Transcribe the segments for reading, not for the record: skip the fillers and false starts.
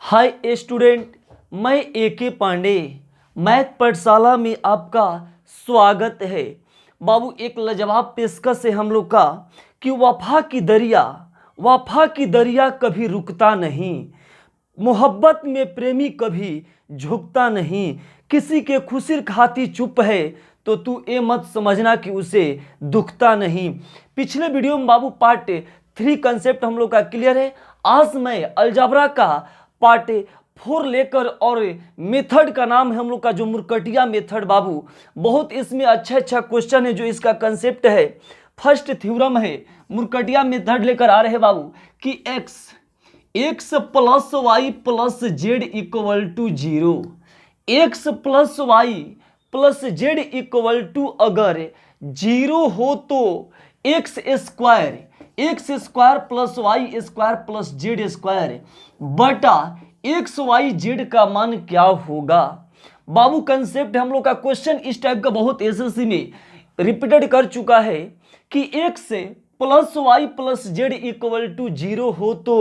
Hi student, मैं A K. Pandey math पाठशाला में आपका स्वागत है। बाबू एक लाजवाब पेशकश है हम लोग का कि वफा की दरिया कभी रुकता नहीं, मोहब्बत में प्रेमी कभी झुकता नहीं, किसी के खुशी खाती चुप है तो तू ये मत समझना कि उसे दुखता नहीं। पिछले वीडियो में बाबू पार्ट 3 कंसेप्ट हम लोग का क्लियर है। आज मैं अलजाब्रा का पार्ट 4 लेकर और मेथड का नाम है हम लोग का जो मुरकटिया मेथड। बाबू बहुत इसमें अच्छा क्वेश्चन है जो इसका कंसेप्ट है। फर्स्ट थ्योरम है मुरकटिया मेथड लेकर आ रहे हैं बाबू कि x plus y plus z equal to 0, x plus y plus z equal to अगर 0 हो तो x square plus y square plus z square बटा एक्स वाई जेड का मान क्या होगा। बाबू कंसेप्ट हम लोग का क्वेश्चन इस टाइप का बहुत एसएससी में रिपीटेड कर चुका है कि x plus y plus z equal to 0 हो तो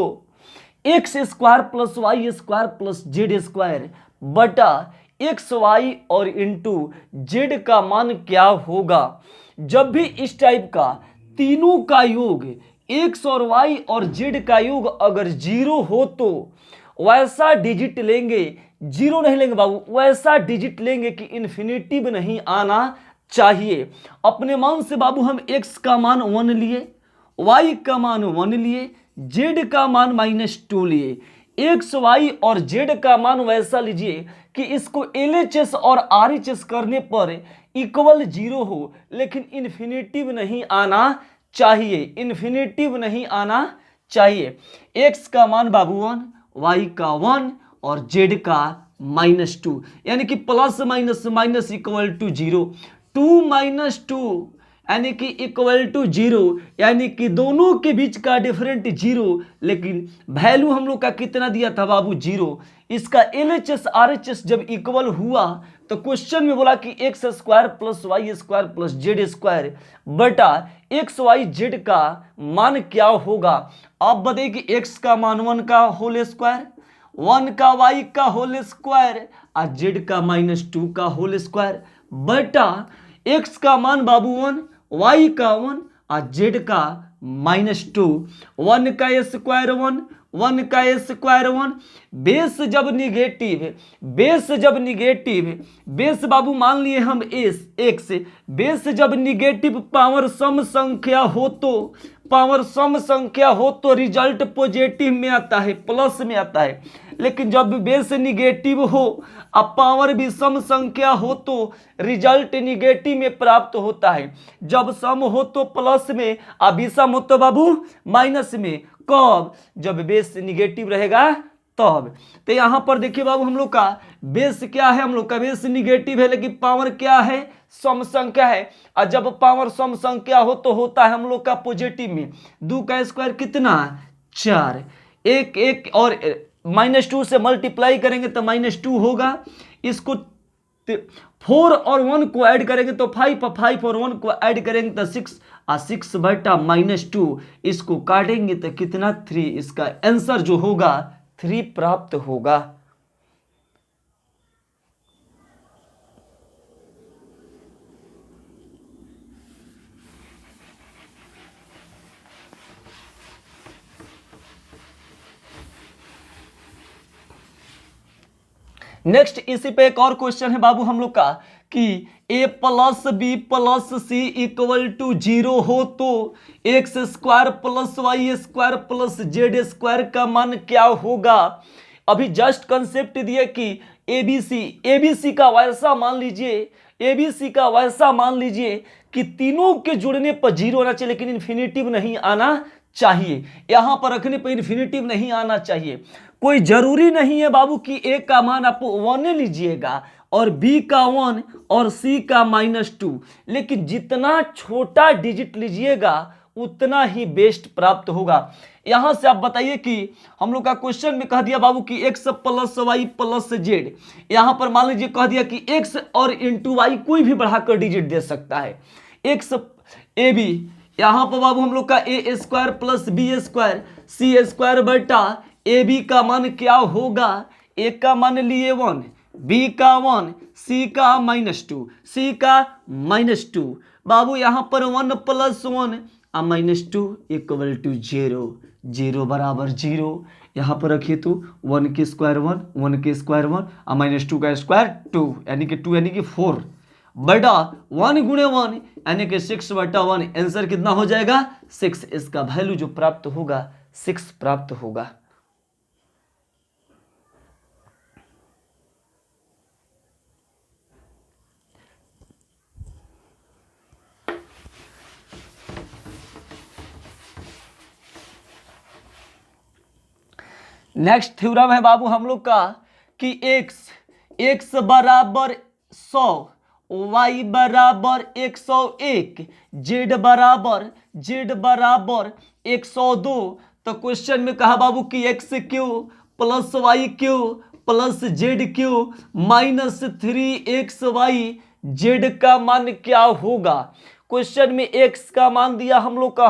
x square plus y square plus z square बटा एक्स वाई और इंटू जेड का मान क्या होगा। जब भी इस टाइप का तीनों का योग एक्स और वाई और जेड का योग अगर 0 हो तो वैसा डिजिट लेंगे, 0 नहीं लेंगे बाबू, वैसा डिजिट लेंगे कि इन्फिनिटिव नहीं आना चाहिए। अपने मान से बाबू हम एक्स का मान 1 लिए, वाई का मान 1 लिए, जेड का मान -2 लिए। एक्स वाई और जेड का मान वैसा लीजिए कि इसको LHS और RHS करने पर इक्वल 0 हो, लेकिन इन्फिनिटिव नहीं आना चाहिए, इन्फिनिटिव नहीं आना चाहिए। एक्स का मान बाबू 1, वाई का 1 और जेड का -2, यानी कि plus minus minus equal to 0, 2 - 2 यानी कि इक्वल टू 0, यानी कि दोनों के बीच का डिफरेंट 0, लेकिन वैल्यू हम लोग का कितना दिया था बाबू 0। इसका LHS RHS जब इक्वल हुआ तो क्वेश्चन में बोला कि x square plus y square plus z square बटा एक्स वाई जेड का मान क्या होगा। आप बताइए कि एक्स का मान 1 का होल स्क्वायर, 1 का वाई का होल स्क्वायर और जेड का -2 का होल स्क्वायर बटा एक्स का मान बाबू 1, वाई का 1 और जेड का -2, 1 का स्क्वायर 1, 1 का स्क्वायर 1। बेस जब निगेटिव बेस बाबू मान लिए हम एक्स, बेस जब निगेटिव पावर सम संख्या हो तो रिजल्ट पॉजिटिव में आता है, प्लस में आता है। लेकिन जब बेस निगेटिव हो अब पावर भी सम संख्या हो तो रिजल्ट निगेटिव में प्राप्त होता है। जब सम हो तो प्लस में, अब विषम हो तो बाबू माइनस में। कब? जब बेस निगेटिव रहेगा तब। तो यहां पर देखिए बाबू हम लोग का बेस क्या है, हम लोग का बेस निगेटिव है लेकिन पावर क्या है, सम संख्या है। और जब पावर सम संख्या हो तो होता है हम लोग का पॉजिटिव में। 2 का स्क्वायर कितना, 4, एक और -2 से मल्टीप्लाई करेंगे तो -2 होगा। इसको 4 और 1 को ऐड करेंगे तो 5, 5 और 1 को ऐड करेंगे तो 6 और 6 बटा -2, इसको काटेंगे तो कितना 3। इसका आंसर जो होगा 3 प्राप्त होगा। नेक्स्ट इसी पे एक और क्वेश्चन है बाबू हम लोग का कि a plus b plus c equal to 0 हो तो x square plus y square plus z square का मान क्या होगा। अभी जस्ट कंसेप्ट दिए कि एबीसी का वैसा मान लीजिए कि तीनों के जुड़ने पर 0 आना चाहिए लेकिन इन्फिनिटिव नहीं आना चाहिए। यहां पर रखने पर इन्फिनिटिव नहीं आना चाहिए। कोई जरूरी नहीं है बाबू कि ए का मान आप 1 लीजिएगा और बी का 1 और सी का -2, लेकिन जितना छोटा डिजिट लीजिएगा उतना ही बेस्ट प्राप्त होगा। यहां से आप बताइए कि हम लोग का क्वेश्चन में कह दिया बाबू कि x plus y plus z, यहां पर मान लीजिए कह दिया कि एक्स और इंटू वाई कोई भी बढ़ाकर डिजिट दे सकता है। एक्स ए बी, यहां पर बाबू हम लोग का ए स्क्वायर प्लस बी स्क्वायर सी स्क्वायर बटा ए बी का मान क्या होगा, ए का मान लिए 1, बी का 1, सी का -2, सी का -2। बाबू यहाँ पर 1 + 1 -2 = 0, 0 बराबर 0। यहाँ पर रखिए तो 1 के स्क्वायर 1, 1 के स्क्वायर 1 -2 का स्क्वायर 2, यानी कि 2 यानी कि 4 बटा 1 गुणे 1 यानी कि 6/1। आंसर कितना हो जाएगा 6। इसका वैल्यू जो प्राप्त होगा 6 प्राप्त होगा। नेक्स्ट थ्योरम है बाबू हम लोग का कि x बराबर 100, y बराबर 101, z बराबर 102। तो क्वेश्चन में कहा बाबू कि x cube plus y cube plus z cube -3xy z का मान क्या होगा। क्वेश्चन में x का मान दिया हम लोग का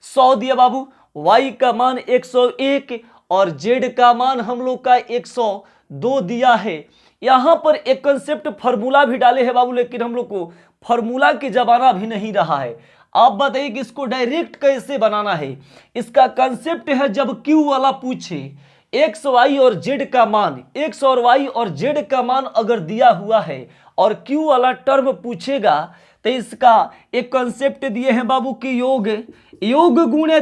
100 दिया बाबू, y का मान 101 और z का मान हम लोग का 102 दिया है। यहां पर एक कंसेप्ट फार्मूला भी डाले हैं बाबू, लेकिन हम लोग को फार्मूला के जमाना भी नहीं रहा है। आप बताइए कि इसको डायरेक्ट कैसे बनाना है। इसका कंसेप्ट है जब Q वाला पूछे x y और z का मान, x और y और z का मान अगर दिया हुआ है और Q वाला टर्म पूछेगा तो इसका एक कंसेप्ट दिए हैं बाबू कि योग गुणे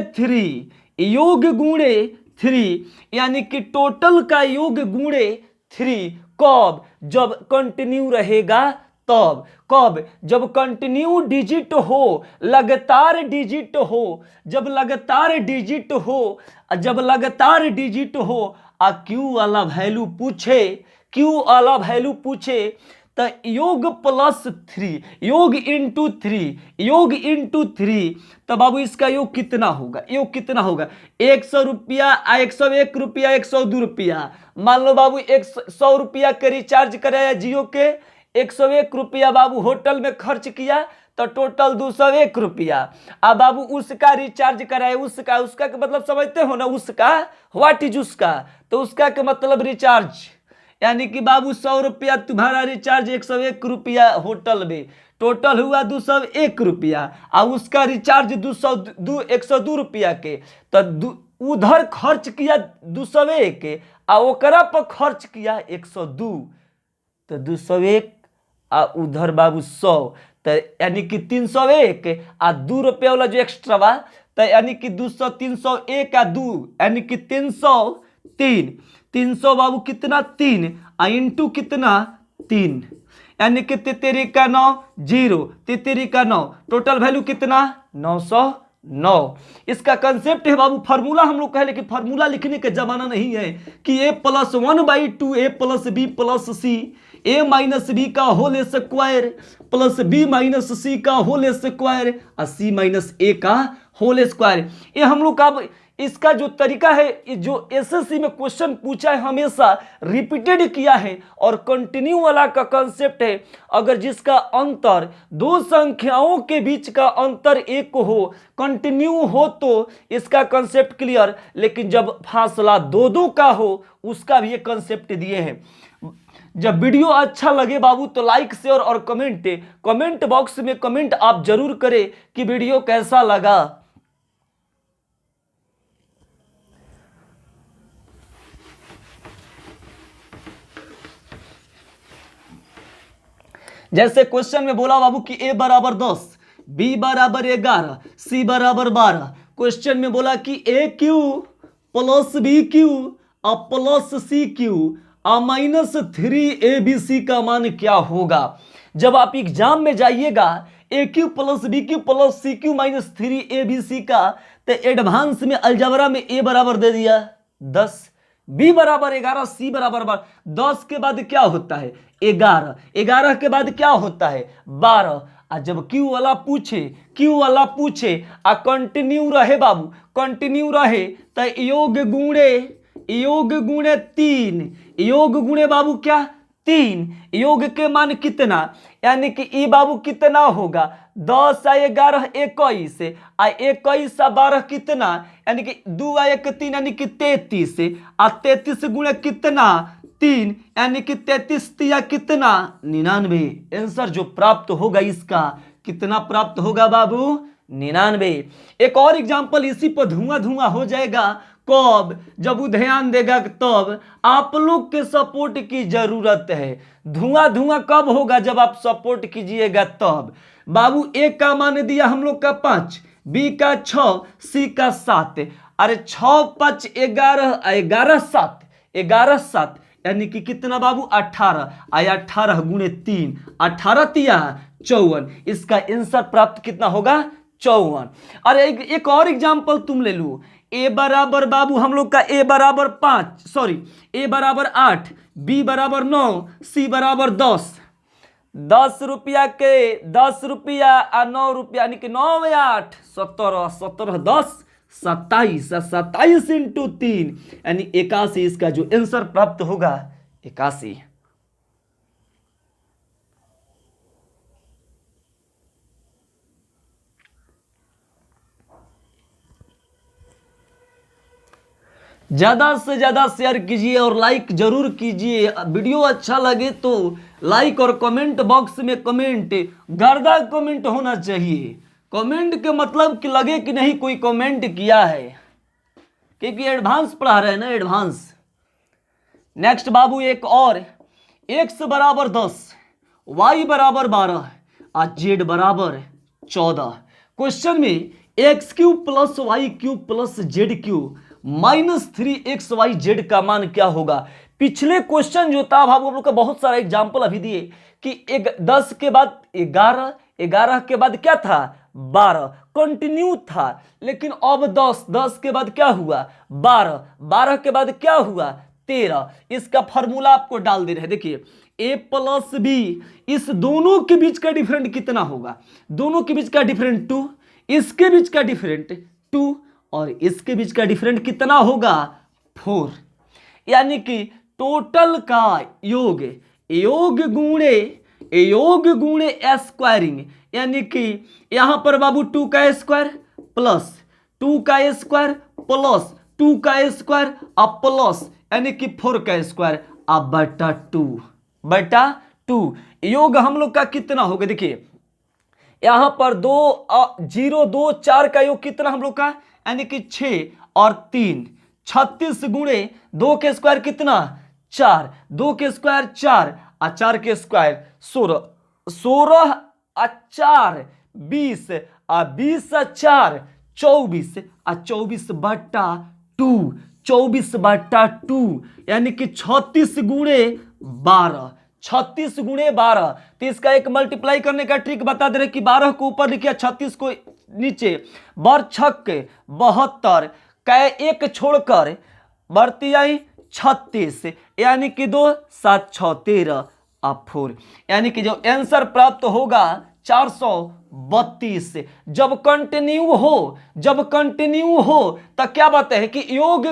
3 यानी कि टोटल का योग गुणे 3 कब, जब कंटिन्यू रहेगा तब। कब, जब कंटिन्यू डिजिट हो, लगातार डिजिट हो, जब लगातार डिजिट हो, जब लगातार डिजिट हो आ क्यू वाला वैल्यू पूछे तो योग +3, योग इंटू 3। तो बाबू इसका योग कितना होगा, 100 रुपया, 101 रुपया, 102 रुपया। मान लो बाबू 100 रुपया के रिचार्ज कराया जियो के, 101 रुपया बाबू होटल में खर्च किया तो टोटल 201 रुपया। अब बाबू उसका रिचार्ज कराए, उसका का मतलब समझते हो ना, उसका व्हाट इज उसका, तो उसका के मतलब रिचार्ज, यानी कि बाबू 100 रुपया तुम्हारा रिचार्ज, 101 रुपया होटल में, टोटल हुआ 201 रुपया। और उसका रिचार्ज 102 रुपया के, तो उधर खर्च किया 201 और ओकरा पर खर्च किया 102, तो 201 और उधर बाबू 100, तो यानी कि 301 और 2 रुपया वाला जो एक्स्ट्रा बा, तो यानी कि 200, 301 और 2 यानी कि 303। 300 बाबू कितना 3 इंटू कितना 3, यानी कि 3 का 9 0, 3 का 9, टोटल वैल्यू कितना 909। इसका कंसेप्ट है बाबू, फार्मूला हम लोग कहे, लेकिन फार्मूला लिखने का जमाना नहीं है कि a + 1/2 a + b + c, a - b का whole square plus b - c का होल स्क्वायर और c - a का होल स्क्वायर। ये हम लोग का इसका जो तरीका है, जो एसएससी में क्वेश्चन पूछा है हमेशा रिपीटेड किया है और कंटिन्यू वाला का कंसेप्ट है। अगर जिसका अंतर दो संख्याओं के बीच का अंतर 1 हो, कंटिन्यू हो, तो इसका कंसेप्ट क्लियर। लेकिन जब फासला 2 का हो, उसका भी ये कंसेप्ट दिए हैं। जब वीडियो अच्छा लगे बाबू तो लाइक, शेयर और कमेंट बॉक्स में कमेंट आप जरूर करें कि वीडियो कैसा लगा। जैसे क्वेश्चन में बोला बाबू कि a बराबर 10, b बराबर 11, c बराबर 12। क्वेश्चन में बोला कि a cube plus b cube और प्लस सी क्यू और -3abc का मान क्या होगा। जब आप एग्जाम में जाइएगा a cube plus b cube plus c cube -3abc का, तो एडवांस में अलजबरा में a बराबर दे दिया 10, b बराबर 11, c बराबर 12। 10 के बाद क्या होता है 11, 11 के बाद क्या होता है 12। और जब Q वाला पूछे आ कंटिन्यू रहे बाबू, कंटिन्यू रहे, तो योग गुणे 3, योग गुणे बाबू क्या 3 योग के मान कितना, यानी कि ई बाबू कितना होगा 10 आ 11 21 आ 21 आ 12 कितना, यानी कि 2 आ 1 3 यानी कि 33 आ 33 गुणे कितना 3 यानी कि 33 तिया कितना 99। आंसर जो प्राप्त होगा इसका कितना प्राप्त होगा बाबू 99। एक और एग्जांपल इसी पर धुआं धुआं हो जाएगा कब, जब वो ध्यान देगा तब। आप लोग के सपोर्ट की जरूरत है। धुआं धुआं कब होगा, जब आप सपोर्ट कीजिएगा तब। बाबू ए का मान दिया हम लोग का 5, बी का 6, सी का 7। अरे 6 5 11 11 7 11 7 यानी कि कितना बाबू 18 आया 18 गुणे 3 18 तिया 54। इसका आंसर प्राप्त कितना होगा 54। अरे एक और एग्जांपल तुम ले लो। ए बराबर बाबू हम लोग का ए बराबर 5 सॉरी ए बराबर 8, बी बराबर 9, सी बराबर 10। 10 रुपया के 10 रुपया आ 9 रुपया यानी कि 9 में 8 17 17 10 27 27 इंटू 3 यानी 81। इसका जो आंसर प्राप्त होगा 81। ज़्यादा से ज़्यादा शेयर कीजिए और लाइक जरूर कीजिए। वीडियो अच्छा लगे तो लाइक और कमेंट बॉक्स में कमेंट गर्दा कमेंट होना चाहिए। कमेंट के मतलब कि लगे कि नहीं कोई कमेंट किया है, क्योंकि एडवांस पढ़ा रहे हैं ना एडवांस। नेक्स्ट बाबू एक और, x बराबर 10, y बराबर 12 और z बराबर 14। क्वेश्चन में x cube plus y cube plus z cube minus 3xyz का मान क्या होगा। पिछले क्वेश्चन जो था हम लोग का बहुत सारा एग्जाम्पल अभी दिए कि 10 के बाद 11, 11 के बाद क्या था 12 कंटिन्यू था। लेकिन अब 10 के बाद क्या हुआ 12, 12 के बाद क्या हुआ 13। इसका फॉर्मूला आपको डाल दे रहे हैं। देखिए a प्लस बी, इस दोनों के बीच का डिफरेंट कितना होगा, दोनों के बीच का डिफरेंट 2, इसके बीच का डिफरेंट 2 और इसके बीच का डिफरेंट कितना होगा 4। यानी कि टोटल का योग योग गुणे स्क्वायरिंग, यानी कि यहां पर बाबू 2 का स्क्वायर प्लस 2 का स्क्वायर प्लस 2 का स्क्वायर अब प्लस यानी कि 4 का स्क्वायर अब बटा 2 योग हम लोग का कितना होगा। देखिए यहां पर 0 2 4 का योग कितना हम लोग का, यानी कि 6 और 3 36 गुणे 2 के स्क्वायर कितना 4, 2 के स्क्वायर 4 और 4 के स्क्वायर 16, 16 और 4 20 और 20 और 4 24 और 24 बटा 2, 24 बटा 2 यानी कि 36 गुणे 12, 36 गुणे 12। तो इसका एक मल्टीप्लाई करने का ट्रिक बता दे रहे कि 12 को ऊपर लिखिए 36 को नीचे, बर छक 72 कै एक छोड़कर बढ़ती आई 36 यानी कि 2 7 6 13 और 4 यानी कि जो आंसर प्राप्त होगा 432। जब कंटिन्यू हो तो क्या बात है कि योग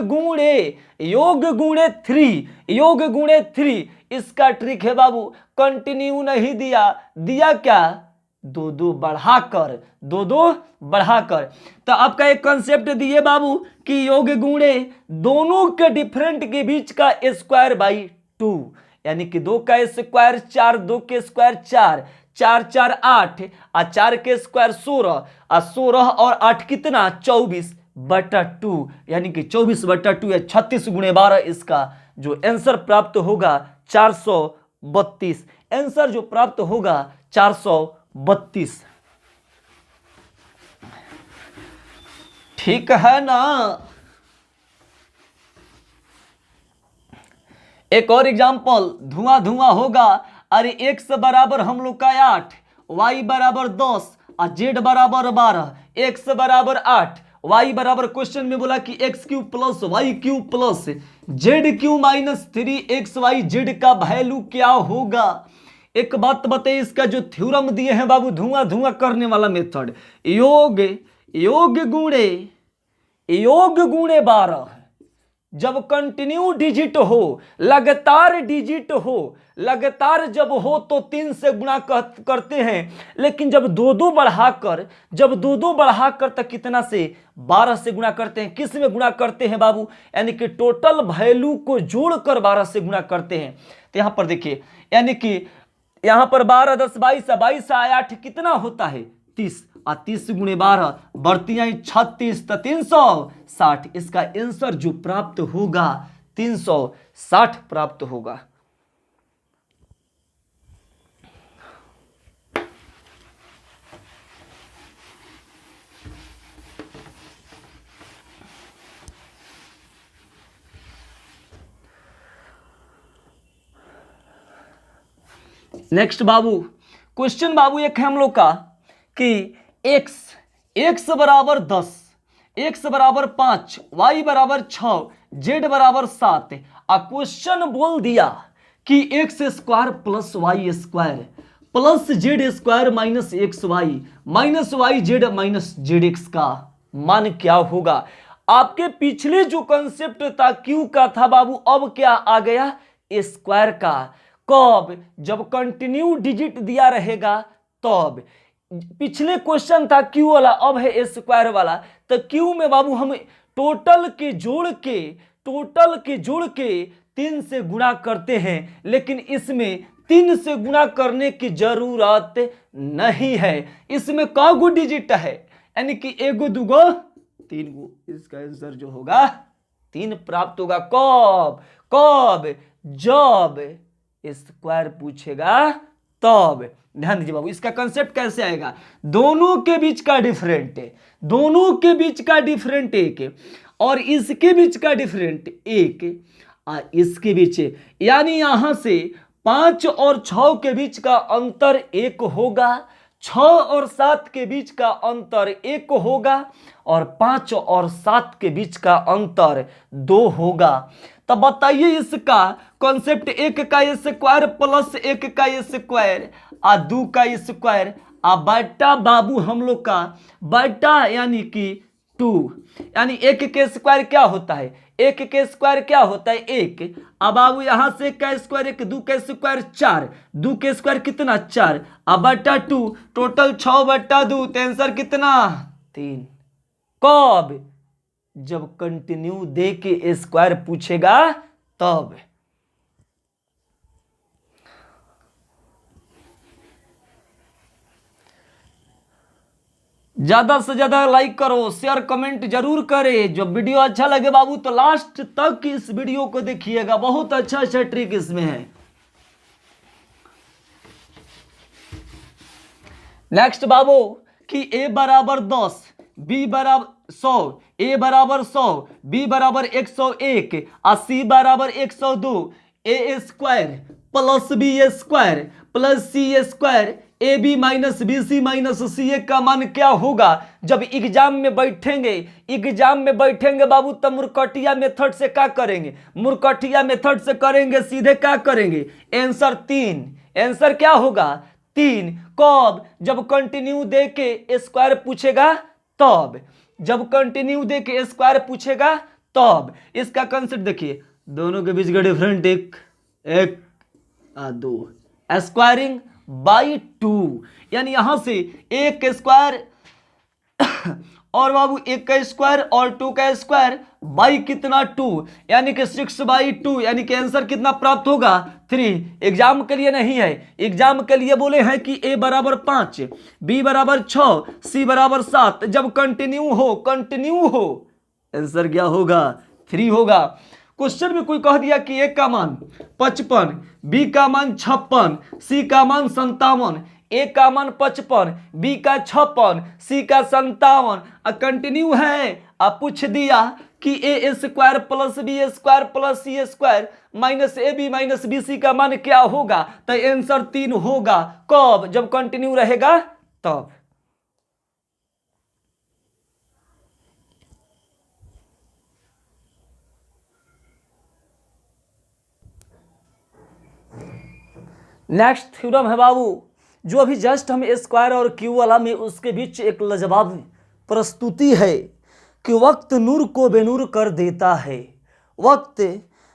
गुणे 3 इसका ट्रिक है बाबू। कंटिन्यू नहीं दिया क्या 2 बढ़ाकर। तो आपका एक कॉन्सेप्ट दिए बाबू कि योग गुणे दोनों के डिफरेंट के बीच का स्क्वायर बाई 2, यानी कि 2 का स्क्वायर 4, 2 के स्क्वायर 4, 4 4 8 और 4 के स्क्वायर 16 और 16 और 8 कितना 24 बटा 2 यानी कि 24 बटा 2 या 36 गुणे 12। इसका जो आंसर प्राप्त होगा 432। आंसर जो प्राप्त होगा 432। ठीक है ना। एक और एग्जांपल धुआं होगा। अरे x बराबर हम लोग का 8, y बराबर 10 और z बराबर 12, x बराबर 8, y बराबर क्वेश्चन में बोला कि x cube plus y cube plus z cube minus 3xyz का वैल्यू क्या होगा। एक बात बताइए, इसका जो थ्योरम दिए हैं बाबू धुआं करने वाला मेथड, योग गुणे 12 जब कंटिन्यू डिजिट हो, लगातार डिजिट हो, लगातार जब हो तो 3 से गुणा करते हैं, लेकिन जब दो दो बढ़ाकर तक कितना से 12 से गुणा करते हैं। किस में गुणा करते हैं बाबू? यानी कि टोटल वैल्यू को जोड़कर 12 से गुणा करते हैं। तो यहां पर देखिए, यानी कि यहां पर 12 10 22 22 8 कितना होता है 30, और 30 गुणे 12 बढ़ती आई 36 तो 360। इसका आंसर जो प्राप्त होगा 360 प्राप्त होगा। नेक्स्ट बाबू, क्वेश्चन बाबू एक है हम लोग का कि x बराबर 10, x बराबर 5, y बराबर 6, z बराबर 7। क्वेश्चन बोल दिया कि x square plus y square plus z square minus x y minus y z minus z x का मान क्या होगा। आपके पिछले जो कंसेप्ट था क्यू का था बाबू, अब क्या आ गया स्क्वायर का। कब? जब कंटिन्यू डिजिट दिया रहेगा तब। पिछले क्वेश्चन था क्यू वाला, अब है स्क्वायर वाला। तो क्यू में बाबू हम टोटल के जोड़ के 3 से गुणा करते हैं, लेकिन इसमें 3 से गुणा करने की जरूरत नहीं है। इसमें कौ डिजिट है, यानी कि एगो दूगो तीन गो। इसका आंसर जो होगा 3 प्राप्त होगा। कब? जब स्क्वायर पूछेगा तब। ध्यान दीजिए बाबू, इसका कंसेप्ट कैसे आएगा। दोनों के बीच का डिफरेंट है, दोनों के बीच का डिफरेंट 1 और इसके बीच का डिफरेंट 1 और इसके बीच, यानी यहां से 5 और 6 के बीच का अंतर 1 होगा, 6 और 7 के बीच का अंतर 1 होगा और 5 और 7 के बीच का अंतर 2 होगा। तब बताइए इसका कॉन्सेप्ट, 1 का स्क्वायर प्लस 1 का स्क्वायर और 2 का स्क्वायर और बटा बाबू हम लोग का बटा यानी कि 2, यानी 1 के स्क्वायर क्या होता है, 1 के स्क्वायर क्या होता है 1। अब बाबू यहां से 1 का स्क्वायर 1, 2 का स्क्वायर 4, 2 के स्क्वायर कितना 4 और बटा 2, टोटल 6 बटा 2, तो आंसर कितना 3। कब? जब कंटिन्यू दे के स्क्वायर पूछेगा तब। ज्यादा से ज्यादा लाइक करो, शेयर कमेंट जरूर करे। जो वीडियो अच्छा लगे बाबू तो लास्ट तक इस वीडियो को देखिएगा, बहुत अच्छा ट्रिक इसमें है। नेक्स्ट बाबू कि a बराबर 10, b बराबर 100, a बराबर 100, b बराबर 101 और c बराबर 102। a square plus b square plus c square A B minus B C minus C A का मान क्या होगा। जब एग्जाम में बैठेंगे बाबू तब मुरकटिया मेथड से क्या करेंगे, मुरकटिया मेथड से करेंगे, सीधे क्या करेंगे आंसर 3। आंसर क्या होगा 3। कब? जब कंटिन्यू दे के स्क्वायर पूछेगा तब, जब कंटिन्यू दे के स्क्वायर पूछेगा तब। इसका कंसेप्ट देखिए, दोनों के बीच का डिफरेंट 1 2 स्क्वायरिंग बाई 2, यानी यहां से 1 स्क्वायर और बाबू 1 का स्क्वायर और 2 का स्क्वायर बाई कितना 2, यानी कि 6/2, यानी कि आंसर कितना प्राप्त होगा 3। एग्जाम के लिए नहीं है, एग्जाम के लिए बोले हैं कि a बराबर 5, b बराबर 6, c बराबर 7। जब कंटिन्यू हो आंसर क्या होगा 3 होगा। क्वेश्चन में कोई कह दिया कि a का मान 55, b का मान 56, c का मान 57, a का मान 55, b का 56, c का 57। कंटिन्यू है, अब पूछ दिया कि a square plus b square plus c square minus a B minus B c का मान क्या होगा, तो आंसर 3 होगा। कब? जब कंटिन्यू रहेगा तब। नेक्स्ट थ्योरम है बाबू, जो अभी जस्ट हम स्क्वायर और क्यू वाला में उसके बीच एक लाजवाब प्रस्तुति है कि वक्त नूर को बेनूर कर देता है, वक्त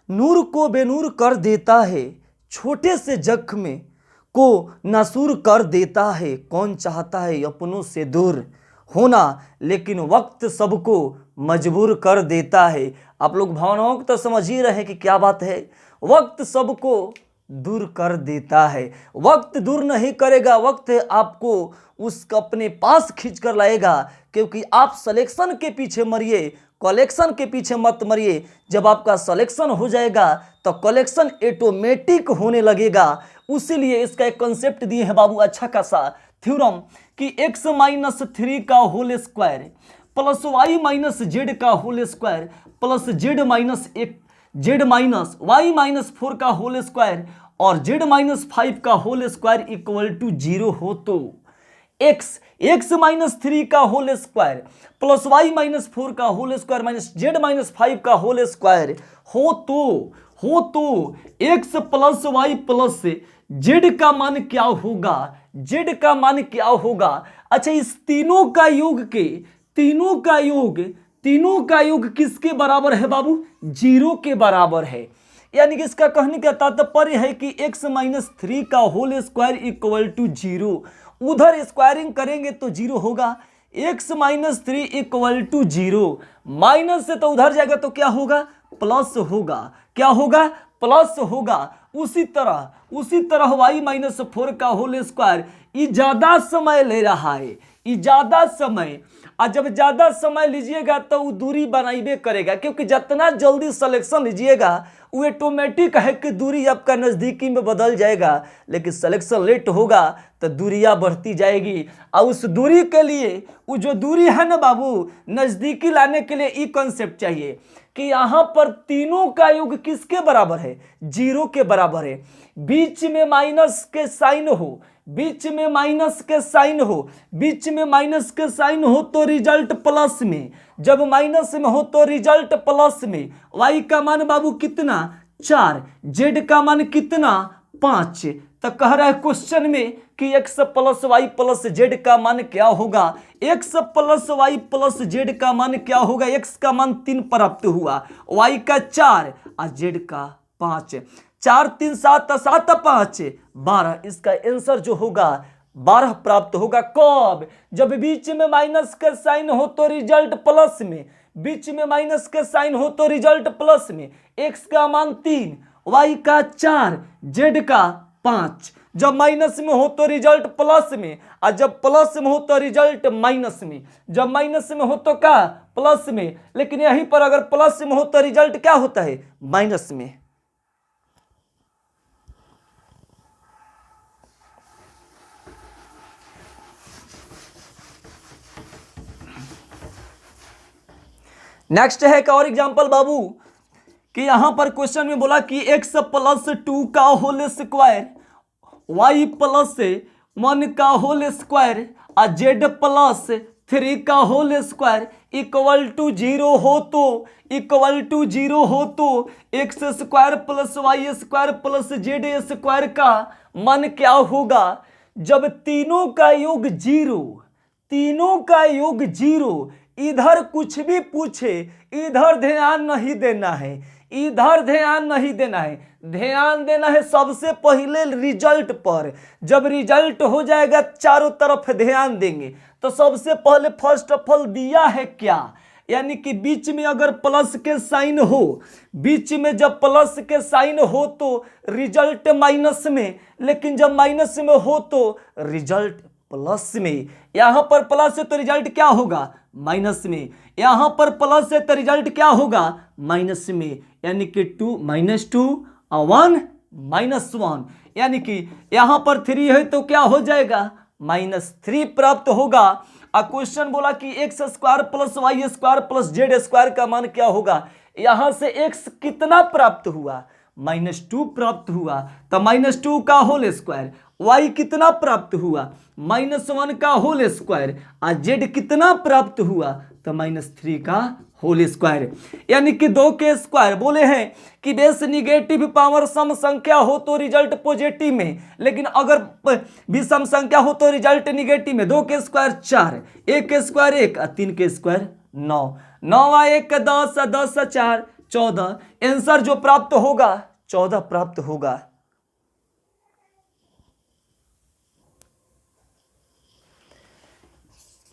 नूर को बेनूर कर देता है, छोटे से जख्म को नासूर कर देता है। कौन चाहता है अपनों से दूर होना, लेकिन वक्त सबको मजबूर कर देता है। आप लोग भावनाओं को तो समझ ही रहे हैं कि क्या बात है। वक्त सबको दूर कर देता है। वक्त दूर नहीं करेगा, वक्त आपको उस अपने पास खींच कर लाएगा, क्योंकि आप सिलेक्शन के पीछे मरिए, कलेक्शन के पीछे मत मरिए। जब आपका सिलेक्शन हो जाएगा तो कलेक्शन ऑटोमेटिक होने लगेगा। उसीलिए इसका एक कॉन्सेप्ट दिए हैं बाबू अच्छा खासा थ्योरम कि x माइनस 3 का whole square plus y minus Z का whole square plus Z minus Y minus 4 का होल स्क्वायर और जेड माइनस 5 का होल स्क्वायर इक्वल टू 0 हो तो x माइनस 3 का whole square plus y minus 4 का whole square minus z minus 5 का whole square हो तो x plus y plus z का मान क्या होगा, जेड का मान क्या होगा। अच्छा, इस तीनों का योग किसके बराबर है बाबू, 0 के बराबर है। यानी कि इसका कहने का तात्पर्य है कि x माइनस 3 का होल स्क्वायर इक्वल टू 0। उधर स्क्वायरिंग करेंगे तो 0 होगा, x minus 3 equal to 0, minus से तो उधर जाएगा तो क्या होगा, प्लस होगा। क्या होगा, प्लस होगा। उसी तरह y माइनस 4 का होल स्क्वायर ये ज्यादा समय ले रहा है, ये ज्यादा समय, और जब ज्यादा समय लीजिएगा तो वो दूरी बनाइबे करेगा, क्योंकि जितना जल्दी सिलेक्शन लीजिएगा वो ऑटोमेटिक है कि दूरी आपका नज़दीकी में बदल जाएगा। लेकिन सिलेक्शन लेट होगा तो दूरियां बढ़ती जाएगी, और उस दूरी के लिए वो जो दूरी है ना बाबू, नज़दीकी लाने के लिए ये कॉन्सेप्ट चाहिए कि यहाँ पर तीनों का योग किसके बराबर है, 0 के बराबर है। बीच में माइनस के साइन हो, बीच में माइनस के साइन हो तो रिजल्ट प्लस में, जब माइनस में हो तो रिजल्ट प्लस में। y का मान बाबू कितना, 4, z का मान कितना, 5। तो कह रहा है क्वेश्चन में कि x plus y plus z का मान क्या होगा। x plus y plus z का मान क्या होगा, x का मान 3 प्राप्त हुआ, y का 4 और z का 5। 4 3 7 7 5 12। इसका आंसर जो होगा 12 प्राप्त होगा। कब, जब बीच में माइनस का साइन हो तो रिजल्ट प्लस में, बीच में माइनस का साइन हो तो रिजल्ट प्लस में। x का मान 3, y का 4, z का 5। जब माइनस में हो तो रिजल्ट प्लस में, और जब प्लस में हो तो रिजल्ट माइनस में, जब माइनस में हो तो क्या, प्लस में। लेकिन यहीं पर अगर प्लस में हो तो रिजल्ट क्या होता है, माइनस में। नेक्स्ट है एक और एग्जांपल बाबू कि यहां पर क्वेश्चन में बोला कि x प्लस 2 का होल स्क्वायर, y प्लस 1 का होल स्क्वायर और z प्लस 3 का होल स्क्वायर इक्वल टू 0 हो तो x square plus y square plus z square का मान क्या होगा। जब तीनों का योग 0, इधर कुछ भी पूछे इधर ध्यान नहीं देना है, इधर ध्यान नहीं देना है, ध्यान देना है सबसे पहले रिजल्ट पर। जब रिजल्ट हो जाएगा चारों तरफ ध्यान देंगे। तो सबसे पहले फर्स्ट ऑफ ऑल दिया है क्या, यानी कि बीच में अगर प्लस के साइन हो, बीच में जब प्लस के साइन हो तो रिजल्ट माइनस में, लेकिन जब माइनस में हो तो रिजल्ट प्लस में। यहां पर प्लस है तो रिजल्ट क्या होगा, माइनस में। यहां पर प्लस है तो रिजल्ट क्या होगा, माइनस में। यानी कि 2 -2 और 1 -1, यानी कि यहां पर 3 है तो क्या हो जाएगा, -3 प्राप्त होगा। और क्वेश्चन बोला कि x square plus y square plus z square का मान क्या होगा। यहां से x कितना प्राप्त हुआ, -2 प्राप्त हुआ, तो -2 का होल स्क्वायर। y कितना प्राप्त हुआ, -1 का होल स्क्वायर, और z कितना प्राप्त हुआ, तो -3 का होल स्क्वायर। यानी कि 2 के स्क्वायर बोले हैं कि बेस निगेटिव पावर सम संख्या हो तो रिजल्ट पॉजिटिव में, लेकिन अगर भी सम संख्या हो तो रिजल्ट निगेटिव में। 2 के स्क्वायर 4, 1 के स्क्वायर 1 और 3 के स्क्वायर 9, 9 1 10 10 4 14। आंसर जो प्राप्त होगा 14 प्राप्त होगा।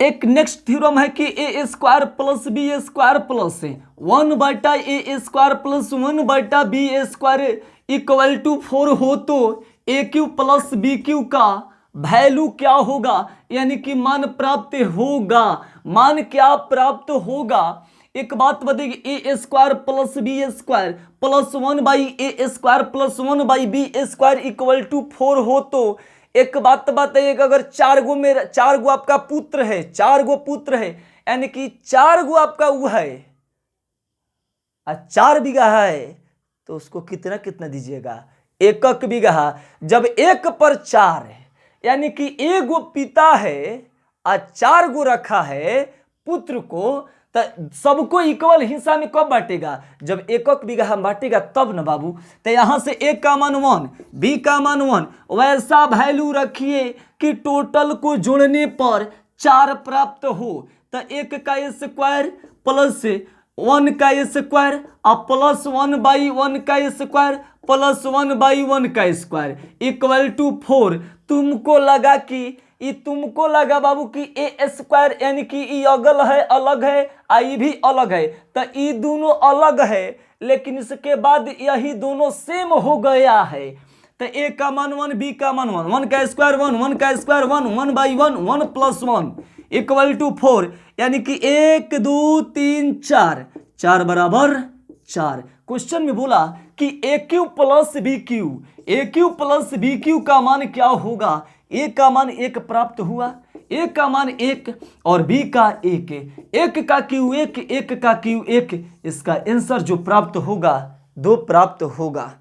एक नेक्स्ट थ्योरम है कि A square plus B square plus 1/a² + 1/b² equal to 4 हो तो a³ + b³ का वैल्यू क्या होगा, यानी कि मान प्राप्त होगा। मान क्या प्राप्त होगा? एक बात बताइए, a² + b² + 1/a² + 1/b² equal to 4 हो तो एक बात बताइए कि अगर चार गो आपका पुत्र है, 4 गो पुत्र है, यानी कि 4 गो आपका वो है, 4 बीघा है, तो उसको कितना कितना दीजिएगा? 1 बीघा। जब 1 पर 4 है, यानी कि 1 गो पिता है और 4 गो रखा है पुत्र को, तो सबको इक्वल हिस्सा में कब बांटेगा? जब 1 बीघा बांटेगा तब ना बाबू। तो यहां से a का मान 1, b का मान 1, वैसा वैल्यू रखिए कि टोटल को जोड़ने पर 4 प्राप्त हो। तो 1 का स्क्वायर प्लस 1 का स्क्वायर और प्लस 1/1 का स्क्वायर प्लस 1/1 का स्क्वायर इक्वल टू 4। तुमको लगा बाबू कि a² यानी कि ये अगल है, अलग है, ये भी अलग है, तो ये दोनों अलग है, लेकिन इसके बाद यही दोनों सेम हो गया है। तो a का मान 1, b का मान 1, 1 का स्क्वायर 1, 1 का स्क्वायर 1, 1/1, 1 + 1 इक्वल टू 4, यानी कि 1 2 3 4, 4 बराबर 4। क्वेश्चन में बोला कि a³ + b³ का मान क्या होगा? a का मान 1 प्राप्त हुआ, a का मान 1 और b का 1, 1 का क्यू 1, 1 का क्यू 1, इसका आंसर जो प्राप्त होगा 2 प्राप्त होगा।